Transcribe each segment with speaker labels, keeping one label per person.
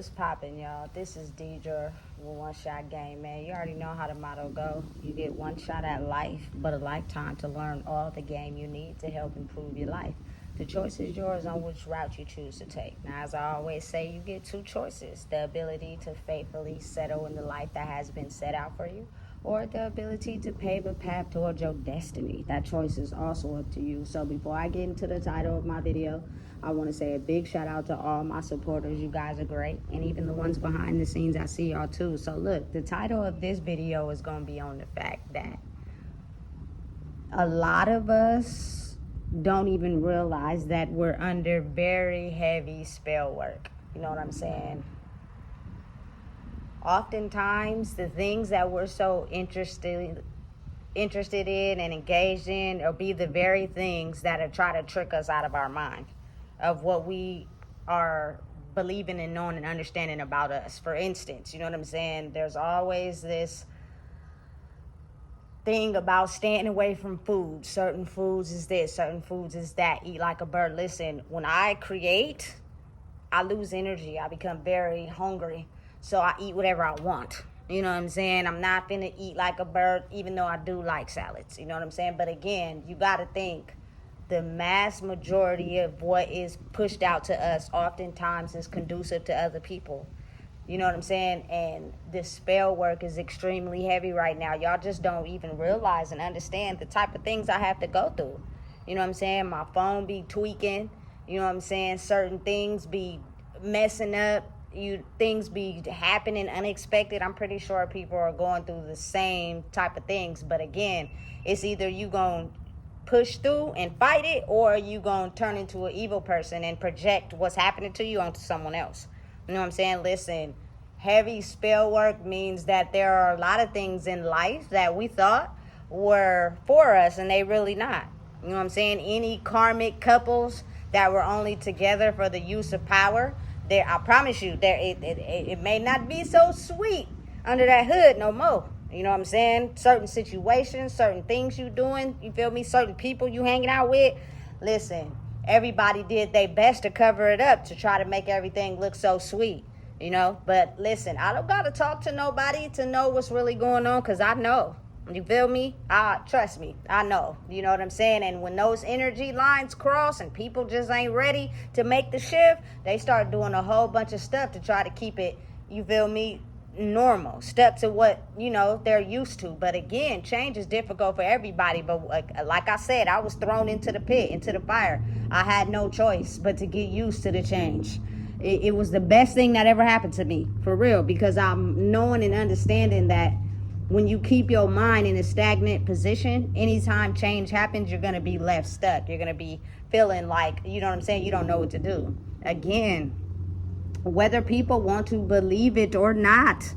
Speaker 1: What's poppin', y'all? This is Deidre with One Shot Game, man. You already know how the motto go. You get one shot at life, but a lifetime to learn all the game you need to help improve your life. The choice is yours on which route you choose to take. Now, as I always say, you get two choices: the ability to faithfully settle in the life that has been set out for you, or the ability to pave a path towards your destiny. That choice is also up to you. So before I get into the title of my video, I want to say a big shout out to all my supporters. You guys are great. And even the ones behind the scenes, I see y'all too. So look, the title of this video is going to be on the fact that a lot of us don't even realize that we're under very heavy spell work. You know what I'm saying? Oftentimes, the things that we're so interested in and engaged in will be the very things that are try to trick us out of our mind of what we are believing and knowing and understanding about us. For instance, you know what I'm saying? There's always this thing about staying away from food. Certain foods is this, certain foods is that. Eat like a bird. Listen, when I create, I lose energy. I become very hungry. So I eat whatever I want. You know what I'm saying? I'm not finna eat like a bird, even though I do like salads. You know what I'm saying? But again, you got to think the mass majority of what is pushed out to us oftentimes is conducive to other people. You know what I'm saying? And the spell work is extremely heavy right now. Y'all just don't even realize and understand the type of things I have to go through. You know what I'm saying? My phone be tweaking. You know what I'm saying? Certain things be messing up. Things be happening unexpected. I'm pretty sure people are going through the same type of things. But again, it's either you gonna push through and fight it, or you gonna turn into an evil person and project what's happening to you onto someone else. You know what I'm saying? Listen, heavy spell work means that there are a lot of things in life that we thought were for us and they really not. You know what I'm saying? Any karmic couples that were only together for the use of power, there, I promise you, it may not be so sweet under that hood no more. You know what I'm saying? Certain situations, certain things you doing, you feel me? Certain people you hanging out with. Listen, everybody did their best to cover it up to try to make everything look so sweet, you know? But listen, I don't got to talk to nobody to know what's really going on, because I know. You feel me? Trust me, I know. You know what I'm saying? And when those energy lines cross and people just ain't ready to make the shift, they start doing a whole bunch of stuff to try to keep it, you feel me, normal, stuck to what, you know, they're used to. But again, change is difficult for everybody. But like I said, I was thrown into the pit, into the fire. I had no choice but to get used to the change. It was the best thing that ever happened to me, for real, because I'm knowing and understanding that when you keep your mind in a stagnant position, anytime change happens, you're going to be left stuck. You're going to be feeling like, you know what I'm saying, you don't know what to do. Again, whether people want to believe it or not,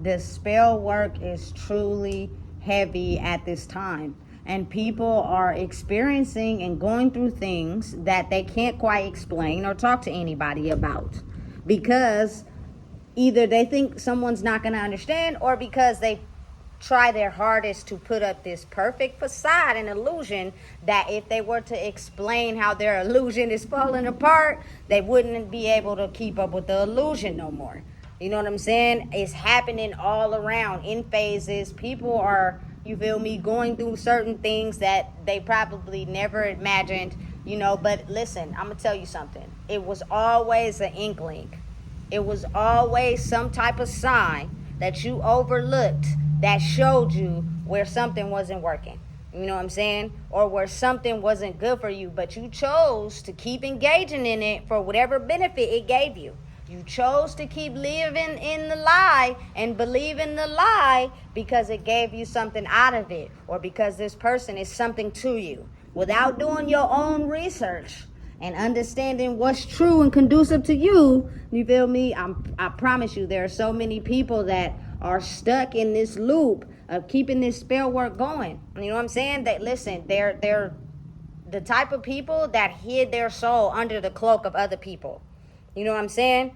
Speaker 1: the spell work is truly heavy at this time. And people are experiencing and going through things that they can't quite explain or talk to anybody about, because either they think someone's not going to understand, or because they try their hardest to put up this perfect facade and illusion that if they were to explain how their illusion is falling apart, they wouldn't be able to keep up with the illusion no more. You know what I'm saying? It's happening all around in phases. People are, you feel me, going through certain things that they probably never imagined, you know. But listen, I'm going to tell you something. It was always an inkling. It was always some type of sign that you overlooked that showed you where something wasn't working. You know what I'm saying? Or where something wasn't good for you, but you chose to keep engaging in it for whatever benefit it gave you. You chose to keep living in the lie and believing the lie because it gave you something out of it, or because this person is something to you, without doing your own research and understanding what's true and conducive to you. You feel me? I promise you, there are so many people that are stuck in this loop of keeping this spell work going. You know what I'm saying? That, listen, they're the type of people that hid their soul under the cloak of other people. You know what I'm saying?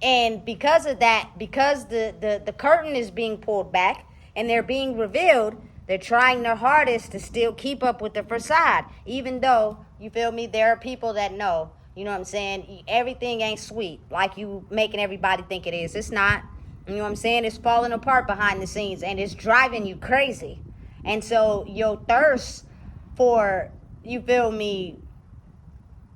Speaker 1: And because of that, because the curtain is being pulled back and they're being revealed, they're trying their hardest to still keep up with the facade, even though, you feel me, there are people that know You know what I'm saying? Everything ain't sweet like you making everybody think it is. It's not. You know what I'm saying? It's falling apart behind the scenes and it's driving you crazy. And so your thirst for, you feel me,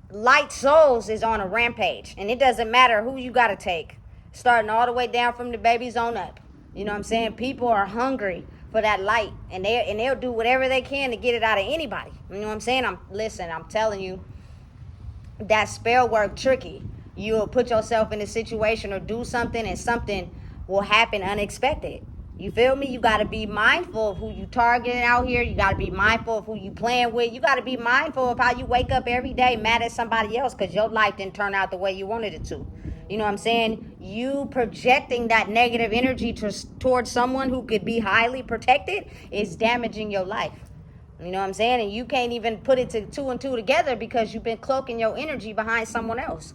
Speaker 1: light souls is on a rampage. And it doesn't matter who you got to take, starting all the way down from the babies on up. You know what I'm saying? People are hungry for that light, and they'll do whatever they can to get it out of anybody. You know what I'm saying? I'm telling you, that spell work tricky. You'll put yourself in a situation or do something, and something will happen unexpected. You feel me? You got to be mindful of who you targeting out here. You got to be mindful of who you playing with. You got to be mindful of how you wake up every day mad at somebody else because your life didn't turn out the way you wanted it to. You know what I'm saying? You projecting that negative energy towards someone who could be highly protected is damaging your life. You know what I'm saying? And you can't even put it to two and two together because you've been cloaking your energy behind someone else.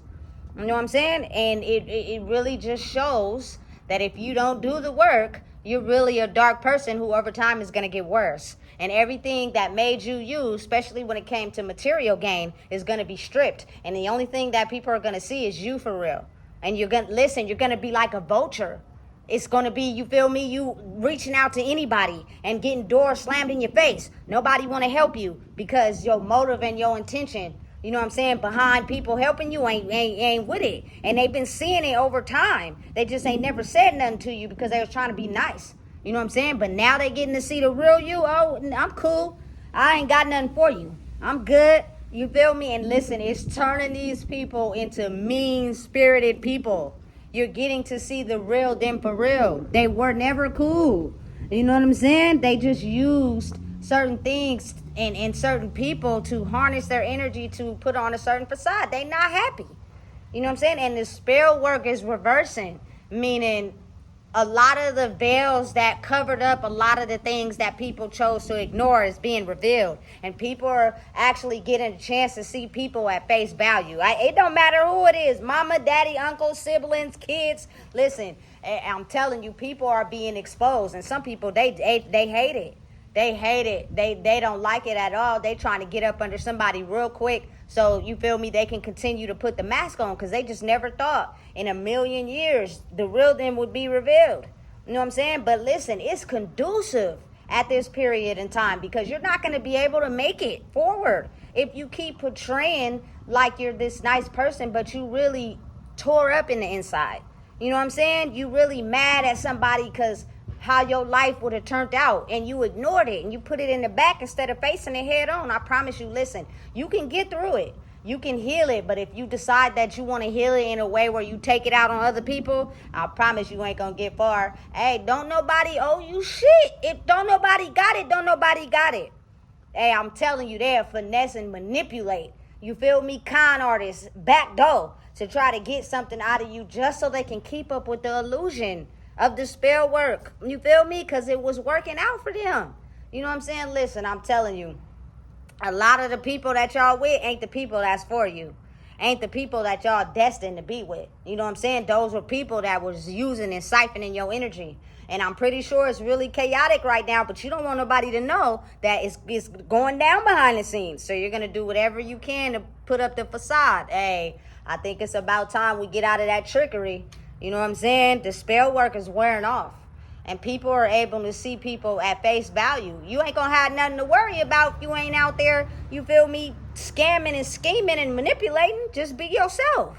Speaker 1: You know what I'm saying? And it really just shows that if you don't do the work, you're really a dark person who over time is going to get worse. And everything that made you, especially when it came to material gain, is going to be stripped. And the only thing that people are going to see is you for real. And you're going to be like a vulture. It's going to be, you feel me, you reaching out to anybody and getting doors slammed in your face. Nobody want to help you because your motive and your intention, you know what I'm saying, behind people helping you ain't with it. And they've been seeing it over time. They just ain't never said nothing to you because they was trying to be nice. You know what I'm saying? But now they getting to see the real you. Oh, I'm cool. I ain't got nothing for you. I'm good. You feel me? And listen, it's turning these people into mean-spirited people. You're getting to see the real them for real. They were never cool. You know what I'm saying? They just used certain things and certain people to harness their energy to put on a certain facade. They not happy. You know what I'm saying? And the spell work is reversing, meaning a lot of the veils that covered up a lot of the things that people chose to ignore is being revealed. And people are actually getting a chance to see people at face value. It don't matter who it is, mama, daddy, uncle, siblings, kids. Listen, I'm telling you, people are being exposed. And some people, they hate it. They hate it. They don't like it at all. They trying to get up under somebody real quick. So you feel me? They can continue to put the mask on because they just never thought in a million years the real them would be revealed. You know what I'm saying? But listen, it's conducive at this period in time because you're not going to be able to make it forward if you keep portraying like you're this nice person, but you really tore up in the inside. You know what I'm saying? You really mad at somebody because how your life would have turned out and you ignored it and you put it in the back instead of facing it head on. I promise you, listen, you can get through it. You can heal it, but if you decide that you want to heal it in a way where you take it out on other people, I promise you ain't gonna get far. Hey, don't nobody owe you shit. If don't nobody got it, don't nobody got it. Hey, I'm telling you, they'll finesse and manipulate. You feel me? Con artists, backdoor to try to get something out of you just so they can keep up with the illusion of the spell work. You feel me? Because it was working out for them. You know what I'm saying? Listen, I'm telling you, a lot of the people that y'all with ain't the people that's for you. Ain't the people that y'all destined to be with. You know what I'm saying? Those were people that was using and siphoning your energy. And I'm pretty sure it's really chaotic right now, but you don't want nobody to know that it's going down behind the scenes. So you're going to do whatever you can to put up the facade. Hey, I think it's about time we get out of that trickery. You know what I'm saying? The spell work is wearing off. And people are able to see people at face value. You ain't going to have nothing to worry about if you ain't out there, you feel me, scamming and scheming and manipulating. Just be yourself.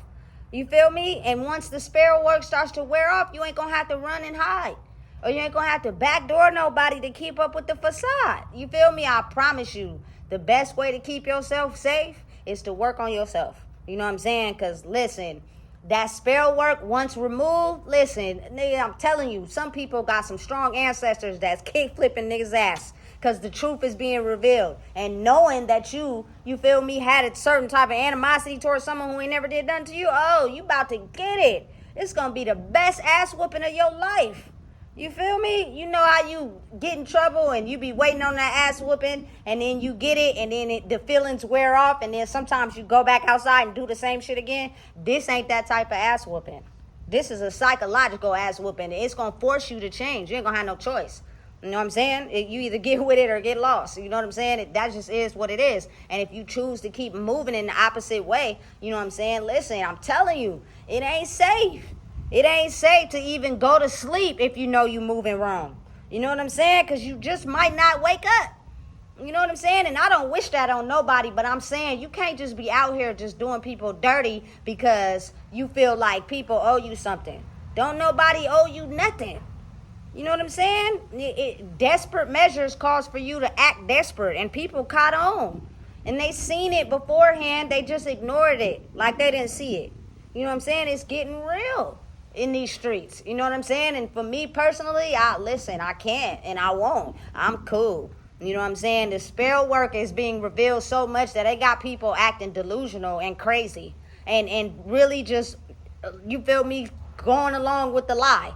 Speaker 1: You feel me? And once the spell work starts to wear off, you ain't going to have to run and hide. Or you ain't going to have to backdoor nobody to keep up with the facade. You feel me? I promise you, the best way to keep yourself safe is to work on yourself. You know what I'm saying? Because listen, that spell work, once removed, listen, nigga, I'm telling you, some people got some strong ancestors that's kick flipping niggas' ass because the truth is being revealed. And knowing that you feel me, had a certain type of animosity towards someone who ain't never did nothing to you, oh, you about to get it. It's going to be the best ass whooping of your life. You feel me? You know how you get in trouble and you be waiting on that ass whooping and then you get it and then the feelings wear off and then sometimes you go back outside and do the same shit again. This ain't that type of ass whooping. This is a psychological ass whooping. It's going to force you to change. You ain't going to have no choice. You know what I'm saying? You either get with it or get lost. You know what I'm saying? That just is what it is. And if you choose to keep moving in the opposite way, you know what I'm saying? Listen, I'm telling you, it ain't safe. It ain't safe to even go to sleep if you know you moving wrong. You know what I'm saying? Because you just might not wake up. You know what I'm saying? And I don't wish that on nobody, but I'm saying you can't just be out here just doing people dirty because you feel like people owe you something. Don't nobody owe you nothing. You know what I'm saying? Desperate measures cause for you to act desperate, and people caught on. And they seen it beforehand, they just ignored it like they didn't see it. You know what I'm saying? It's getting real in these streets. You know what I'm saying? And for me personally, I can't and I won't. I'm cool. You know what I'm saying? The spell work is being revealed so much that they got people acting delusional and crazy. And really just, you feel me, going along with the lie.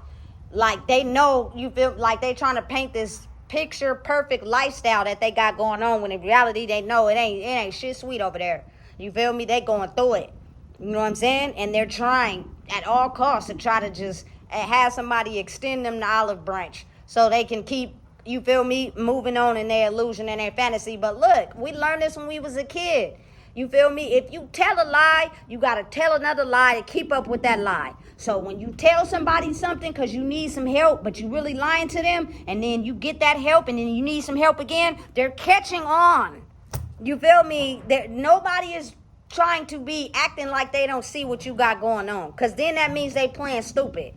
Speaker 1: Like they know, you feel like they trying to paint this picture perfect lifestyle that they got going on, when in reality they know it ain't shit sweet over there. You feel me? They going through it. You know what I'm saying? And they're trying at all costs to try to just have somebody extend them the olive branch so they can keep, you feel me, moving on in their illusion and their fantasy. But look, we learned this when we was a kid. You feel me? If you tell a lie, you got to tell another lie to keep up with that lie. So when you tell somebody something because you need some help, but you really lying to them, and then you get that help, and then you need some help again, they're catching on. You feel me? Nobody is trying to be acting like they don't see what you got going on, because then that means they playing stupid.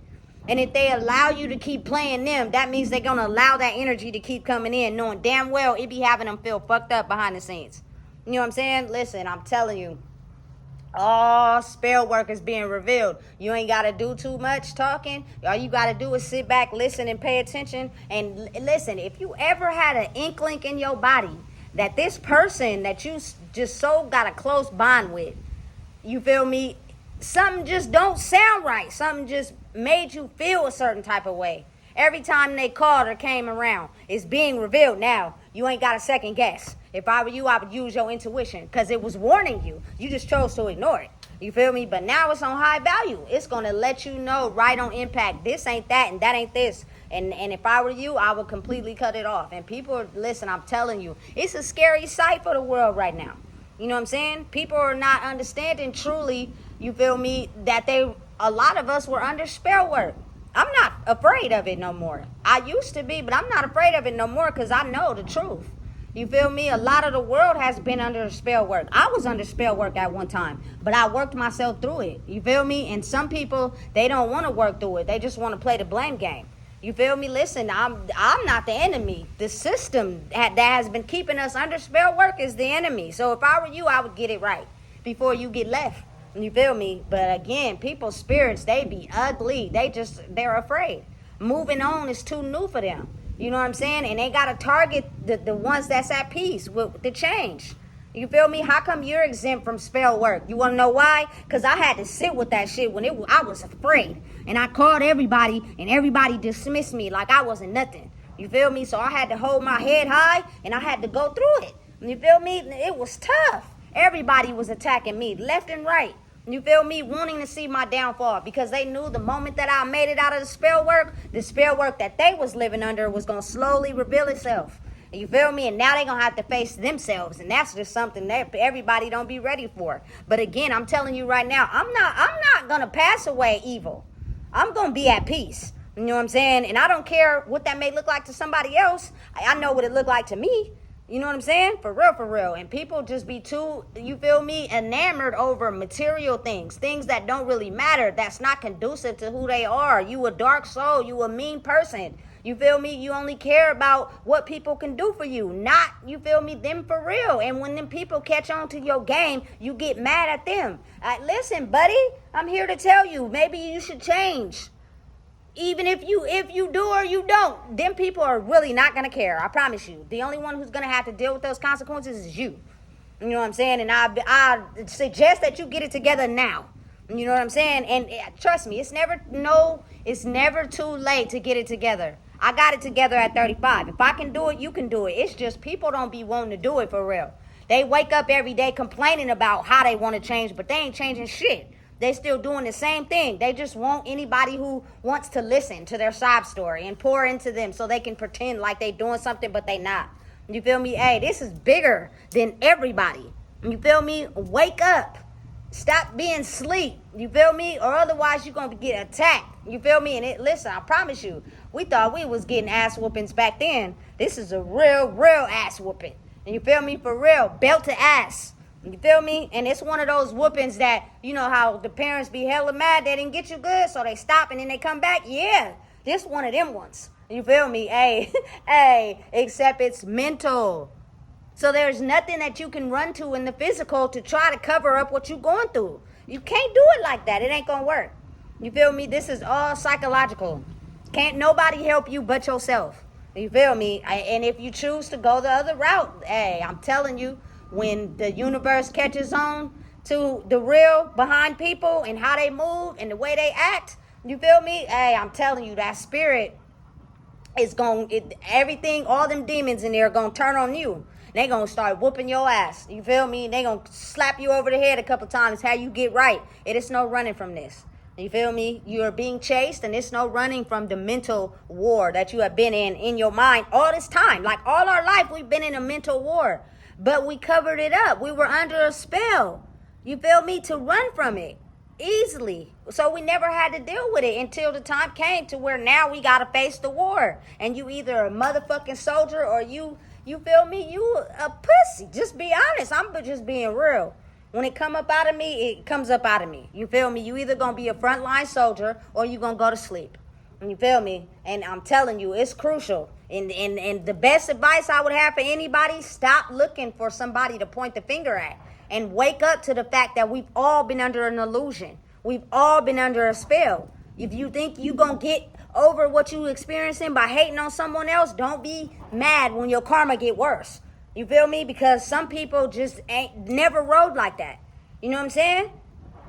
Speaker 1: And if they allow you to keep playing them, that means they're going to allow that energy to keep coming in, knowing damn well it be having them feel fucked up behind the scenes. You know what I'm saying? Listen, I'm telling you, all spell work is being revealed. You ain't got to do too much talking. All you got to do is sit back, listen, and pay attention. And listen, if you ever had an inkling in your body that this person that you just so got a close bond with, you feel me, something just don't sound right. Something just made you feel a certain type of way. Every time they called or came around, it's being revealed now. You ain't got a second guess. If I were you, I would use your intuition because it was warning you. You just chose to ignore it. You feel me? But now it's on high value. It's going to let you know right on impact. This ain't that and that ain't this. And if I were you, I would completely cut it off. And people, listen, I'm telling you, it's a scary sight for the world right now. You know what I'm saying? People are not understanding truly, you feel me, that a lot of us were under spell work. I'm not afraid of it no more. I used to be, but I'm not afraid of it no more because I know the truth. You feel me? A lot of the world has been under spell work. I was under spell work at one time, but I worked myself through it. You feel me? And some people, they don't want to work through it. They just want to play the blame game. You feel me? Listen, I'm not the enemy. The system that has been keeping us under spell work is the enemy. So if I were you, I would get it right before you get left. You feel me? But again, people's spirits, they be ugly. They're afraid. Moving on is too new for them. You know what I'm saying? And they got to target the ones that's at peace with the change. You feel me? How come you're exempt from spell work? You want to know why? Because I had to sit with that shit when I was afraid. And I called everybody, and everybody dismissed me like I wasn't nothing. You feel me? So I had to hold my head high, and I had to go through it. You feel me? It was tough. Everybody was attacking me left and right. You feel me? Wanting to see my downfall because they knew the moment that I made it out of the spell work that they was living under was going to slowly reveal itself. You feel me? And now they're going to have to face themselves. And that's just something that everybody don't be ready for. But again, I'm telling you right now, I'm not going to pass away evil. I'm going to be at peace. You know what I'm saying? And I don't care what that may look like to somebody else. I know what it looked like to me. You know what I'm saying? For real. And people just be too, you feel me, enamored over material things that don't really matter. That's not conducive to who they are. You a dark soul. You a mean person. You feel me? You only care about what people can do for you, not, you feel me, them for real. And when them people catch on to your game, you get mad at them. Listen, buddy, I'm here to tell you, maybe you should change. Even if you do or you don't, them people are really not going to care. I promise you. The only one who's going to have to deal with those consequences is you. You know what I'm saying? And I suggest that you get it together now. You know what I'm saying? And trust me, it's never too late to get it together. I got it together at 35. If I can do it, you can do it. It's just people don't be wanting to do it for real. They wake up every day complaining about how they want to change, but they ain't changing shit. They still doing the same thing. They just want anybody who wants to listen to their sob story and pour into them so they can pretend like they doing something, but they not. You feel me? Hey, this is bigger than everybody. You feel me? Wake up. Stop being sleep. You feel me? Or otherwise you're going to get attacked. You feel me? And listen, I promise you, we thought we was getting ass whoopings back then. This is a real ass whooping. And you feel me? For real. Belt to ass. You feel me? And it's one of those whoopings that, you know how the parents be hella mad they didn't get you good, so they stop and then they come back. Yeah, this one of them ones. You feel me? Hey, hey, except it's mental. So there's nothing that you can run to in the physical to try to cover up what you're going through. You can't do it like that. It ain't going to work. You feel me? This is all psychological. Can't nobody help you but yourself. You feel me? And if you choose to go the other route, hey, I'm telling you, when the universe catches on to the real behind people and how they move and the way they act, you feel me? Hey, I'm telling you, that spirit is everything, all them demons in there are going to turn on you. They going to start whooping your ass. You feel me? They going to slap you over the head a couple times. How you get right. It is no running from this. You feel me? You are being chased, and it's no running from the mental war that you have been in your mind all this time. Like all our life, we've been in a mental war. But we covered it up. We were under a spell. You feel me? To run from it easily. So we never had to deal with it until the time came to where now we got to face the war. And you either a motherfucking soldier or you feel me? You a pussy. Just be honest. I'm just being real. When it come up out of me, it comes up out of me. You feel me? You either going to be a frontline soldier or you going to go to sleep. You feel me? And I'm telling you, it's crucial. And the best advice I would have for anybody, stop looking for somebody to point the finger at. And wake up to the fact that we've all been under an illusion. We've all been under a spell. If you think you're going to get over what you're experiencing by hating on someone else, don't be mad when your karma get worse. You feel me? Because some people just ain't never rode like that. You know what I'm saying?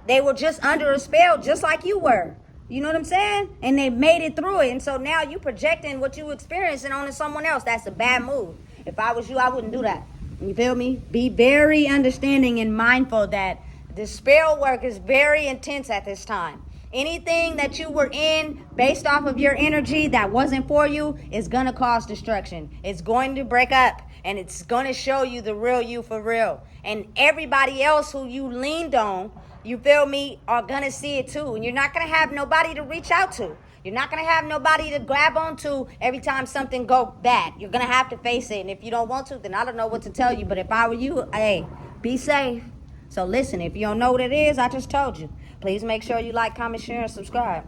Speaker 1: They were just under a spell just like you were. You know what I'm saying? And they made it through it. And so now you projecting what you experiencing onto someone else. That's a bad move. If I was you, I wouldn't do that. You feel me? Be very understanding and mindful that the spell work is very intense at this time. Anything that you were in based off of your energy that wasn't for you is going to cause destruction. It's going to break up. And it's going to show you the real you for real. And everybody else who you leaned on, you feel me, are going to see it too. And you're not going to have nobody to reach out to. You're not going to have nobody to grab onto every time something go bad. You're going to have to face it. And if you don't want to, then I don't know what to tell you. But if I were you, hey, be safe. So listen, if you don't know what it is, I just told you. Please make sure you like, comment, share, and subscribe.